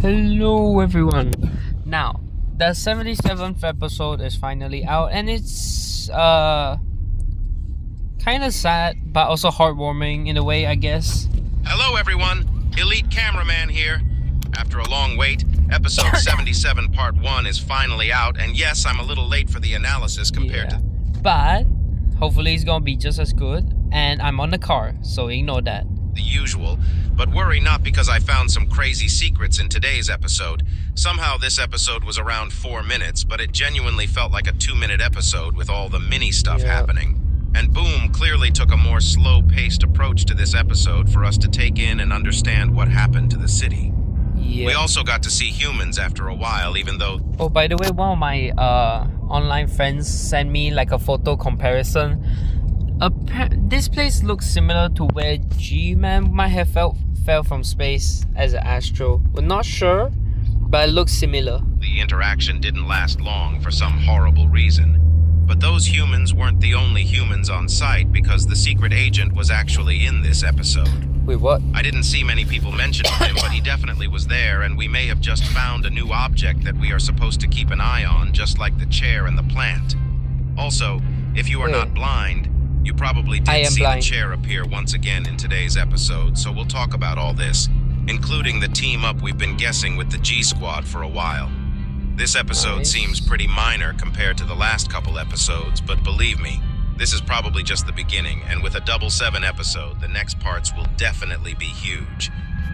Hello everyone. Now, the 77th episode is finally out and it's kind of sad but also heartwarming in a way, I guess. Hello everyone, Elite Cameraman here. After a long wait, episode 77 part 1 is finally out, and yes, I'm a little late for the analysis compared to... But hopefully it's gonna be just as good, and I'm on the car, so ignore that. The usual, but worry not because I found some crazy secrets in today's episode. Somehow this episode was around 4 minutes, but it genuinely felt like a 2-minute episode with all the mini stuff happening. And Boom clearly took a more slow-paced approach to this episode for us to take in and understand what happened to the city. We also got to see humans after a while, even though... Oh, by the way, one of my online friends sent me like a photo comparison. This place looks similar to where G-Man might have fell from space as an astro. We're not sure, but it looks similar. The interaction didn't last long for some horrible reason. But those humans weren't the only humans on site, because the secret agent was actually in this episode. Wait, what? I didn't see many people mentioning him, but he definitely was there, and we may have just found a new object that we are supposed to keep an eye on, just like the chair and the plant. Also, if you are not blind, you probably did see the chair appear once again in today's episode, so we'll talk about all this, including the team-up we've been guessing with the G-Squad for a while. This episode seems pretty minor compared to the last couple episodes, but believe me, this is probably just the beginning, and with a double 7 episode, the next parts will definitely be huge.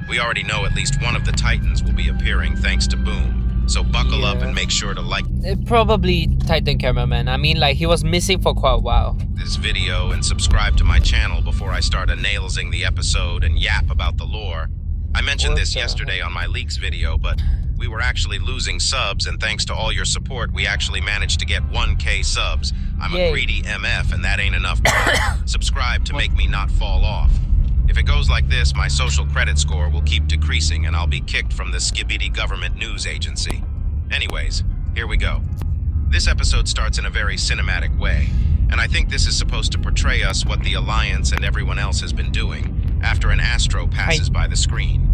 We already know at least one of the Titans will be appearing thanks to Boom. So buckle up and make sure to like... Probably Titan Cameraman. I mean, like, he was missing for quite a while. This video and subscribe to my channel before I start nailsing the episode and yap about the lore. I mentioned this yesterday on my leaks video, but we were actually losing subs, and thanks to all your support, we actually managed to get 1K subs. I'm a greedy MF, and that ain't enough. Subscribe to make me not fall off. If it goes like this, my social credit score will keep decreasing and I'll be kicked from the Skibidi government news agency. Anyways, here we go. This episode starts in a very cinematic way, and I think this is supposed to portray us what the Alliance and everyone else has been doing after an astro passes by the screen.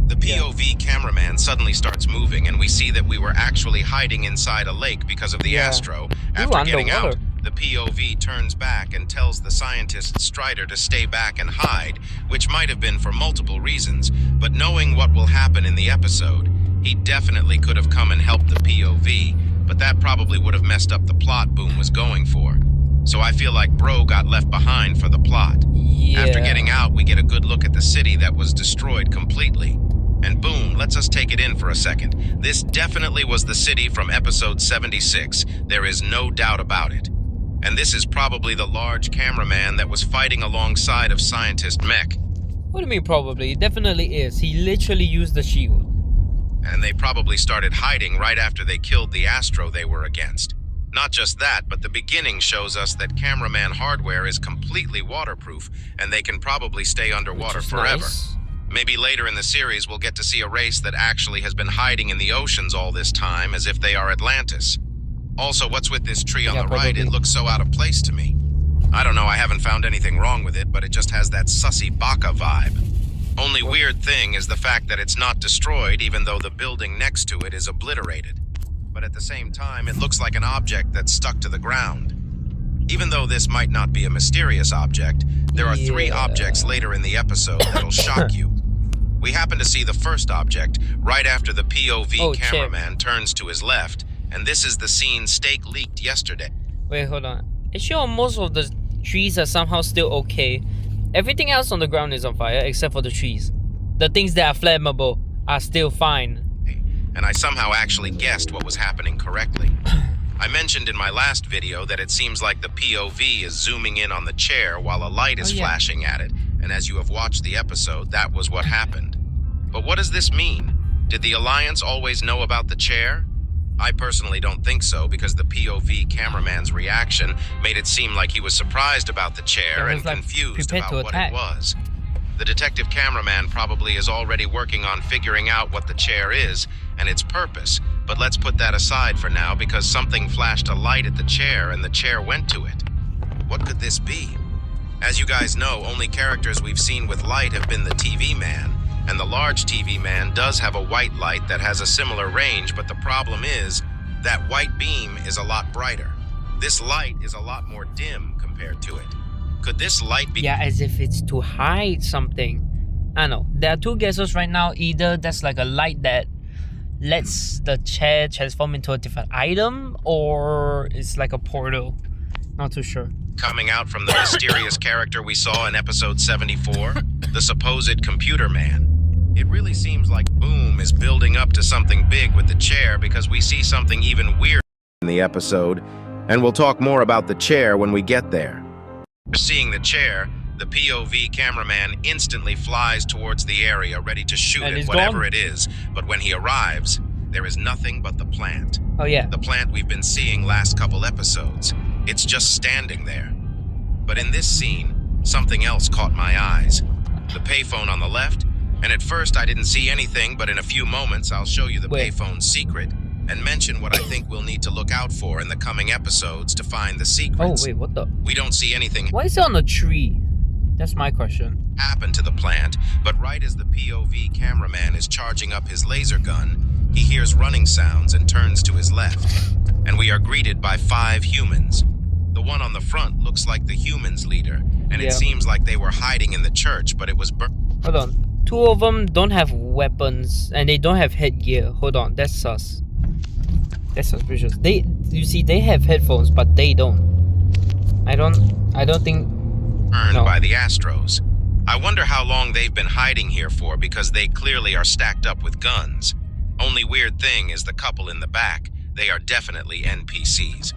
The POV cameraman suddenly starts moving, and we see that we were actually hiding inside a lake because of the astro. After getting out, the POV turns back and tells the scientist Strider to stay back and hide, which might have been for multiple reasons, but knowing what will happen in the episode, he definitely could have come and helped the POV, but that probably would have messed up the plot Boom was going for. So I feel like Bro got left behind for the plot. After getting out, we get a good look at the city that was destroyed completely. And Boom lets us take it in for a second. This definitely was the city from episode 76. There is no doubt about it. And this is probably the large cameraman that was fighting alongside of Scientist Mech. What do you mean probably? It definitely is. He literally used the shield. And they probably started hiding right after they killed the astro they were against. Not just that, but the beginning shows us that cameraman hardware is completely waterproof, and they can probably stay underwater forever. Nice. Maybe later in the series we'll get to see a race that actually has been hiding in the oceans all this time, as if they are Atlantis. Also, what's with this tree on the right? It looks so out of place to me. I don't know, I haven't found anything wrong with it, but it just has that sussy baka vibe. Only weird thing is the fact that it's not destroyed, even though the building next to it is obliterated. But at the same time, it looks like an object that's stuck to the ground. Even though this might not be a mysterious object, there are 3 objects later in the episode that'll shock you. We happen to see the first object right after the POV cameraman turns to his left, and this is the scene Stake leaked yesterday. Wait, hold on. Actually, most of the trees are somehow still okay. Everything else on the ground is on fire, except for the trees. The things that are flammable are still fine. And I somehow actually guessed what was happening correctly. I mentioned in my last video that it seems like the POV is zooming in on the chair while a light is flashing at it, and as you have watched the episode, that was what happened. But what does this mean? Did the Alliance always know about the chair? I personally don't think so, because the POV cameraman's reaction made it seem like he was surprised about the chair and confused about what it was. The detective cameraman probably is already working on figuring out what the chair is and its purpose, but let's put that aside for now because something flashed a light at the chair and the chair went to it. What could this be? As you guys know, only characters we've seen with light have been the TV man, And the large TV man does have a white light that has a similar range, but the problem is that white beam is a lot brighter. This light is a lot more dim compared to it. Could this light be... Yeah, as if it's to hide something. I don't know. There are two guesses right now. Either that's like a light that lets the chair transform into a different item, or it's like a portal. Not too sure. Coming out from the mysterious character we saw in episode 74, the supposed computer man. It really seems like Boom is building up to something big with the chair because we see something even weird in the episode, and we'll talk more about the chair when we get there. Seeing the chair, the POV cameraman instantly flies towards the area ready to shoot at whatever it is, but when he arrives, there is nothing but the plant. Oh yeah. The plant we've been seeing last couple episodes. It's just standing there. But in this scene, something else caught my eyes. The payphone on the left, and at first I didn't see anything, but in a few moments I'll show you the payphone's secret and mention what I think we'll need to look out for in the coming episodes to find the secrets. Oh wait, what the? We don't see anything. Why is it on a tree? That's my question. Happen to the plant, but right as the POV cameraman is charging up his laser gun, he hears running sounds and turns to his left. And we are greeted by 5 humans. The one on the front looks like the humans leader, and it seems like they were hiding in the church, but it was Hold on. 2 of them don't have weapons, and they don't have headgear. Hold on, that's sus. That's suspicious. You see, they have headphones, but they don't. I don't think... burned by the Astros. I wonder how long they've been hiding here for, because they clearly are stacked up with guns. Only weird thing is the couple in the back. They are definitely NPCs.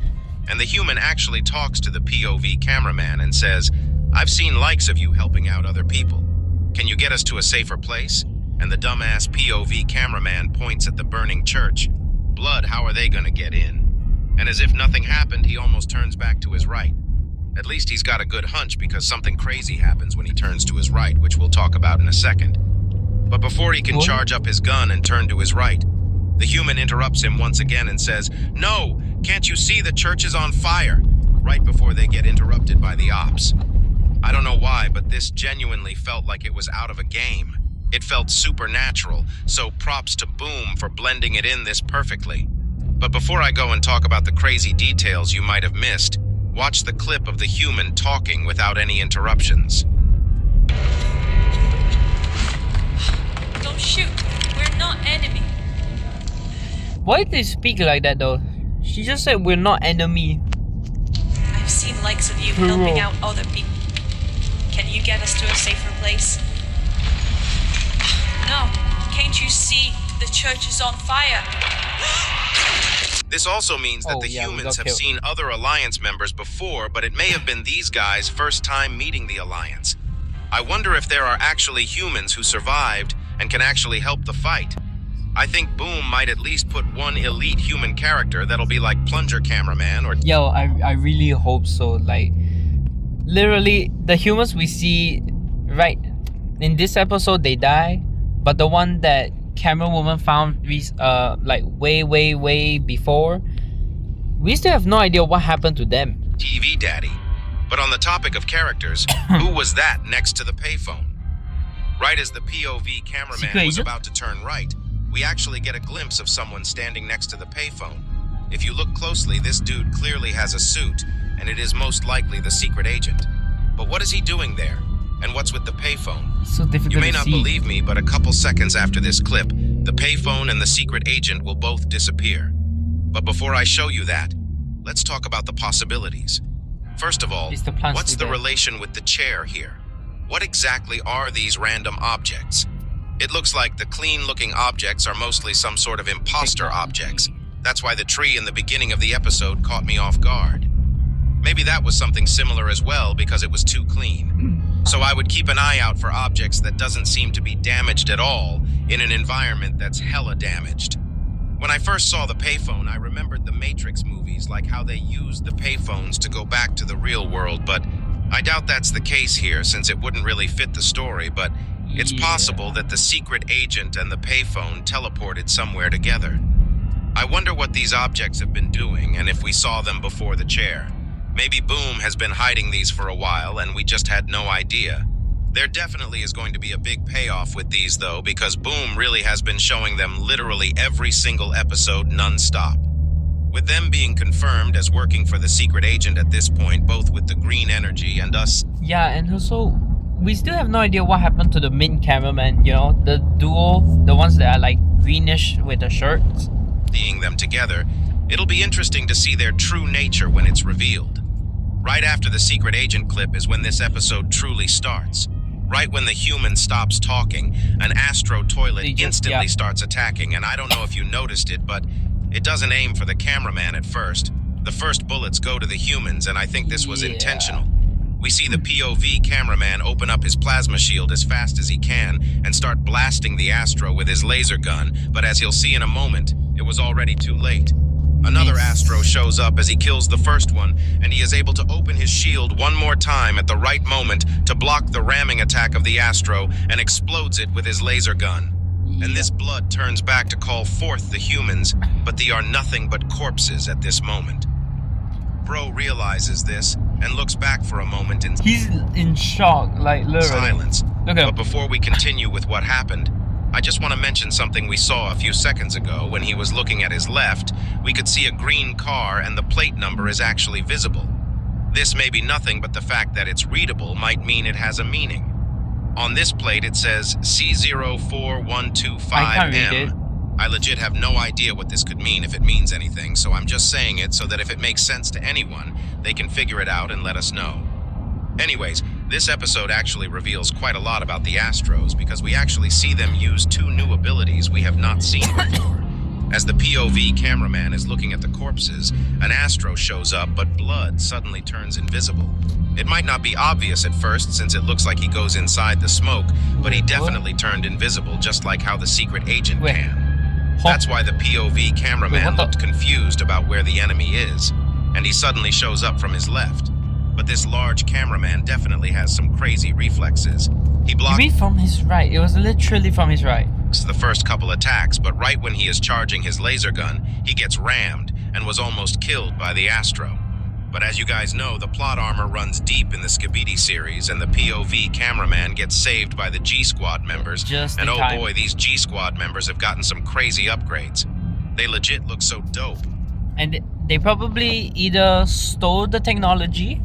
And the human actually talks to the POV cameraman and says, "I've seen likes of you helping out other people. Can you get us to a safer place?" And the dumbass POV cameraman points at the burning church. Blood, how are they gonna get in? And as if nothing happened, he almost turns back to his right. At least he's got a good hunch, because something crazy happens when he turns to his right, which we'll talk about in a second. But before he can charge up his gun and turn to his right, the human interrupts him once again and says, "No, can't you see the church is on fire?" Right before they get interrupted by the ops. I don't know why, but this genuinely felt like it was out of a game. It felt supernatural, so props to Boom for blending it in this perfectly. But before I go and talk about the crazy details you might have missed, watch the clip of the human talking without any interruptions. Don't shoot. We're not enemy. Why did they speak like that though? She just said we're not enemy. I've seen likes of you helping out other people. Can you get us to a safer place? No. Can't you see the church is on fire? This also means that the humans have seen other Alliance members before, but it may have been these guys' first time meeting the Alliance. I wonder if there are actually humans who survived and can actually help the fight. I think Boom might at least put one elite human character that'll be like Plunger Cameraman or... Yo, I really hope so. Like, literally, the humans we see right in this episode, they die. But the one that Camera Woman found like way before, we still have no idea what happened to them. TV Daddy. But on the topic of characters, who was that next to the payphone? Right as the POV cameraman was about to turn right, we actually get a glimpse of someone standing next to the payphone. If you look closely, this dude clearly has a suit, and it is most likely the secret agent. But what is he doing there? And what's with the payphone? So difficult You may not believe me, but a couple seconds after this clip, the payphone and the secret agent will both disappear. But before I show you that, let's talk about the possibilities. First of all, what's the relation with the chair here? What exactly are these random objects? It looks like the clean-looking objects are mostly some sort of imposter objects. That's why the tree in the beginning of the episode caught me off guard. Maybe that was something similar as well because it was too clean. So I would keep an eye out for objects that doesn't seem to be damaged at all in an environment that's hella damaged. When I first saw the payphone, I remembered the Matrix movies, like how they used the payphones to go back to the real world, but I doubt that's the case here since it wouldn't really fit the story, but it's possible that the secret agent and the payphone teleported somewhere together. I wonder what these objects have been doing and if we saw them before the chair. Maybe Boom has been hiding these for a while and we just had no idea. There definitely is going to be a big payoff with these, though, because Boom really has been showing them literally every single episode non-stop. With them being confirmed as working for the secret agent at this point, both with the green energy and us... Yeah, and also, we still have no idea what happened to the main cameraman, you know, the duo, the ones that are like greenish with the shirts. Seeing them together, it'll be interesting to see their true nature when it's revealed. Right after the secret agent clip is when this episode truly starts. Right when the human stops talking, an Astro toilet instantly starts attacking, and I don't know if you noticed it, but it doesn't aim for the cameraman at first. The first bullets go to the humans, and I think this was intentional. We see the POV cameraman open up his plasma shield as fast as he can and start blasting the Astro with his laser gun, but as he'll see in a moment, it was already too late. Another Astro shows up as he kills the first one, and he is able to open his shield one more time at the right moment to block the ramming attack of the Astro and explodes it with his laser gun. And this blood turns back to call forth the humans, but they are nothing but corpses at this moment. Bro realizes this and looks back for a moment in He's in shock, like literally. Silence. Look at him. But before we continue with what happened, I just want to mention something we saw a few seconds ago. When he was looking at his left, we could see a green car and the plate number is actually visible. This may be nothing, but the fact that it's readable might mean it has a meaning. On this plate it says C04125M. I can't read it. I legit have no idea what this could mean if it means anything, so I'm just saying it so that if it makes sense to anyone, they can figure it out and let us know. Anyways, this episode actually reveals quite a lot about the Astros because we actually see them use two new abilities we have not seen before. As the POV cameraman is looking at the corpses, an Astro shows up, but blood suddenly turns invisible. It might not be obvious at first since it looks like he goes inside the smoke, but he definitely turned invisible just like how the secret agent can. That's why the POV cameraman looked confused about where the enemy is, and he suddenly shows up from his left. But this large cameraman definitely has some crazy reflexes. He blocks... You mean from his right? It was literally from his right. The first couple attacks, but right when he is charging his laser gun, he gets rammed and was almost killed by the Astro. But as you guys know, the plot armor runs deep in the Skibidi series, and the POV cameraman gets saved by the G-Squad members. And oh boy, these G-Squad members have gotten some crazy upgrades. They legit look so dope. And they probably either stole the technology,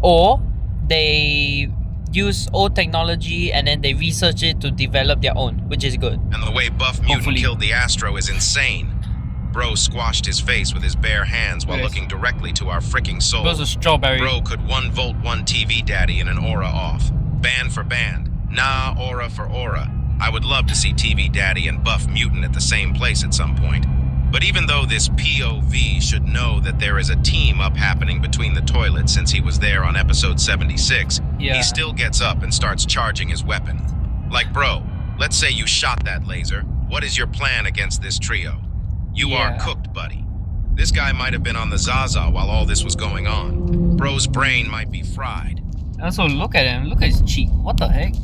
or they use old technology and then they research it to develop their own, which is good. And the way Buff Mutant killed the Astro is insane. Bro squashed his face with his bare hands while looking directly to our freaking soul. Bro's a strawberry. Bro could 1-volt 1 TV daddy in an aura off. Band for band. Nah, aura for aura. I would love to see TV daddy and Buff Mutant at the same place at some point. But even though this POV should know that there is a team up happening between the toilets since he was there on episode 76, he still gets up and starts charging his weapon. Like, bro, let's say you shot that laser. What is your plan against this trio? You are cooked, buddy. This guy might have been on the Zaza while all this was going on. Bro's brain might be fried. Also, look at him. Look at his cheek. What the heck?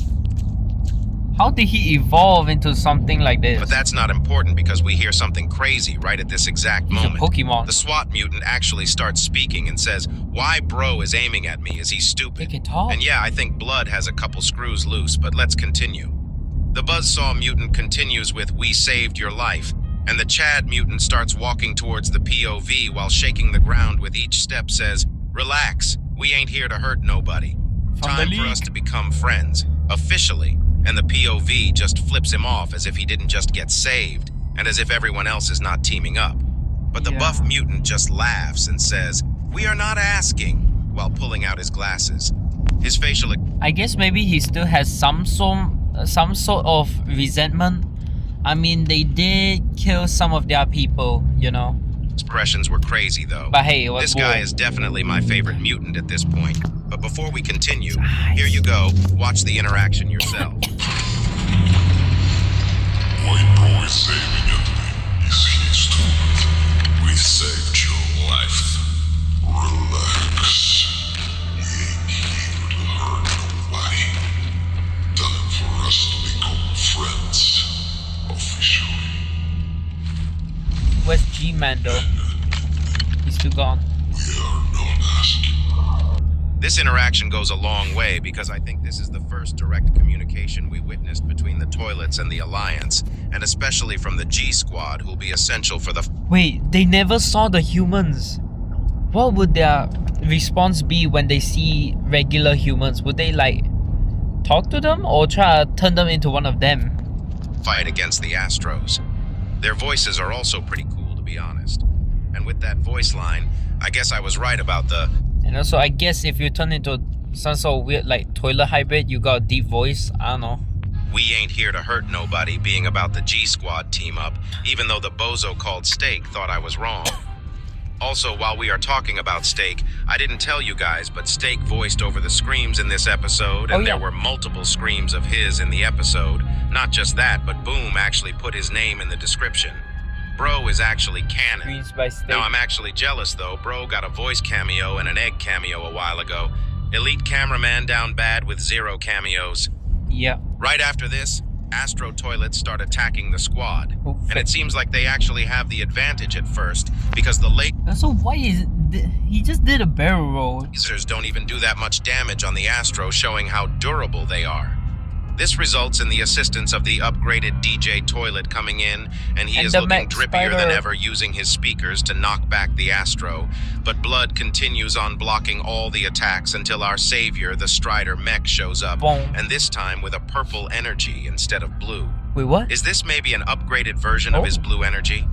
How did he evolve into something like this? But that's not important because we hear something crazy right at this exact moment. A Pokemon. The SWAT mutant actually starts speaking and says, "Why bro is aiming at me? Is he stupid?" They can talk. And yeah, I think Blood has a couple screws loose, but let's continue. The Buzzsaw mutant continues with, "We saved your life." And the Chad mutant starts walking towards the POV while shaking the ground with each step says, "Relax, we ain't here to hurt nobody. Time for us to become friends, officially." And the POV just flips him off as if he didn't just get saved, and as if everyone else is not teaming up. But the Buff mutant just laughs and says, "We are not asking," while pulling out his glasses. His facial... I guess maybe he still has some sort of resentment. I mean, they did kill some of their people, you know. Expressions were crazy, though. But hey, it was this guy is definitely my favorite mutant at this point. But before we continue, here you go. Watch the interaction yourself. White bro is saving it. Is he stupid? We saved your life. Relax. We ain't here to hurt nobody. Time for us to become friends. Officially. Where's G-Man though? He's still gone. We are not asking. This interaction goes a long way because I think this is the first direct communication we witnessed between the toilets and the Alliance, and especially from the G Squad, who'll be essential for the... Wait, they never saw the humans. What would their response be when they see regular humans? Would they like talk to them or try to turn them into one of them? Fight against the Astros. Their voices are also pretty cool, to be honest. And with that voice line, I guess I was right about the... And also, I guess if you turn into some sort of weird like toilet hybrid, you got a deep voice. I don't know. We ain't here to hurt nobody being about the G Squad team up, even though the bozo called Steak thought I was wrong. Also, while we are talking about Steak, I didn't tell you guys, but Steak voiced over the screams in this episode, and there were multiple screams of his in the episode. Not just that, but Boom actually put his name in the description. Bro is actually canon. Screams by Steak. Now I'm actually jealous though. Bro got a voice cameo and an egg cameo a while ago. Elite cameraman down bad with 0 cameos. Yeah. Right after this, Astro toilets start attacking the squad. Oh, and it seems like they actually have the advantage at first, because the So why is it, he just did a barrel roll? lasers don't even do that much damage on the Astro, showing how durable they are. This results in the assistance of the upgraded DJ toilet coming in, and he is looking Max drippier than Spider. ever, using his speakers to knock back the Astro. But Blood continues on blocking all the attacks until our savior, the Strider mech, shows up, Boom. and this time with a purple energy instead of blue. Wait, what? Is this maybe an upgraded version of his blue energy?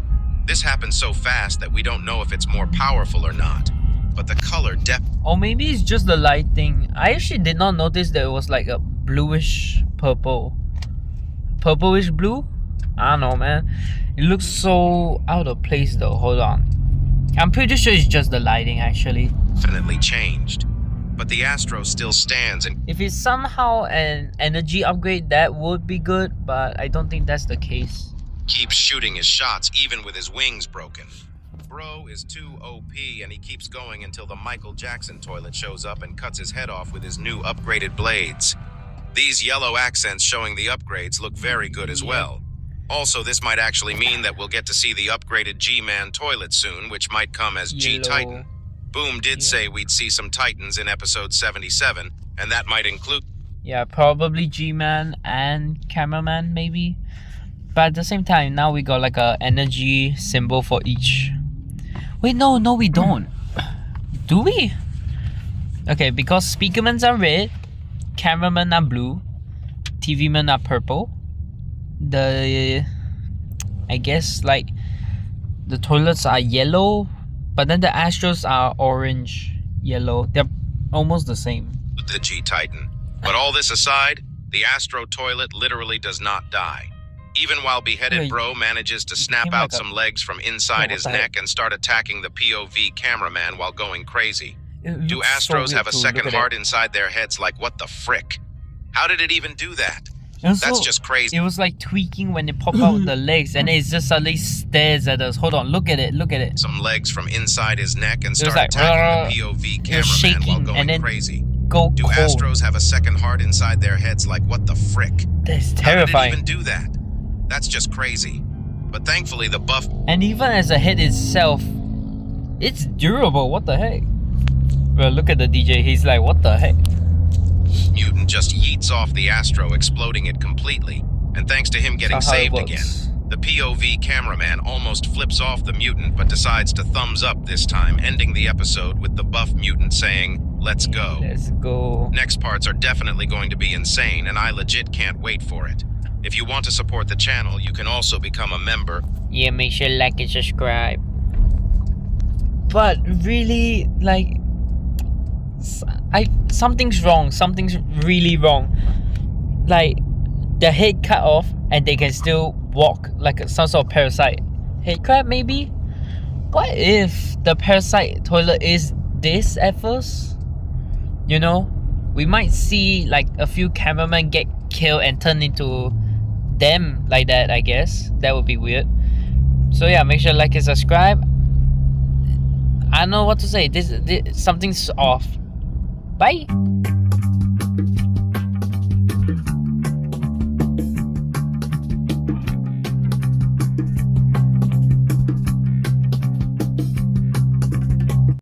This happens so fast that we don't know if it's more powerful or not. But the color Or maybe it's just the lighting. I actually did not notice that it was like a bluish purple. Purplish blue? I don't know, man. It looks so out of place though. Hold on. I'm pretty sure it's just the lighting actually. definitely changed. But the Astro still stands and If it's somehow an energy upgrade, that would be good, but I don't think that's the case. keeps shooting his shots even with his wings broken. Bro is too OP and he keeps going until the Michael Jackson toilet shows up and cuts his head off with his new upgraded blades. These yellow accents showing the upgrades look very good as well. Also, this might actually mean that we'll get to see the upgraded G-Man toilet soon, which might come as G-Titan. Boom did say we'd see some Titans in episode 77, and that might include... Yeah, probably G-Man and Cameraman maybe. But at the same time, now we got like a energy symbol for each. Wait, no, we don't. Do we? Okay, because Speakermen are red, Cameramen are blue, TV men are purple. I guess like the toilets are yellow, but then the Astros are orange, yellow. They're almost the same. the G-Titan. But all this aside, the Astro toilet literally does not die. Even while beheaded, Wait, Bro manages to snap became out like a- some legs from inside his neck and start attacking the POV cameraman while going crazy. It Do looks so Astros weird have a too. second Look at heart it. inside their heads? Like, what the frick? How did it even do that? And That's so, just crazy. It was like tweaking when it popped out the legs, and it just suddenly stares at us. Hold on, look at it, look at it. Some legs from inside his neck and was start like, attacking the POV it was cameraman while shaking going and then crazy. Go Do cold. Astros have a second heart inside their heads? Like, what the frick? That's How did it terrifying. even do that? That's just crazy. But thankfully, the buff And even as a head itself, it's durable. What the heck? Well, look at the DJ. He's like, what the heck? mutant just yeets off the Astro, exploding it completely. And thanks to him getting That's how it saved works. again, the POV cameraman almost flips off the mutant but decides to thumbs up this time, ending the episode with the buff mutant saying, "Let's go." Let's go. Next parts are definitely going to be insane, and I legit can't wait for it. If you want to support the channel, you can also become a member. Yeah, make sure to like and subscribe. But really, like, something's wrong. Something's really wrong. Like, their head cut off and they can still walk like some sort of parasite. Head crab maybe? What if the parasite toilet is this at first? You know? We might see like a few cameramen get killed and turn into them like that, I guess. That would be weird. So yeah, make sure to like and subscribe. I don't know what to say. This something's off. Bye.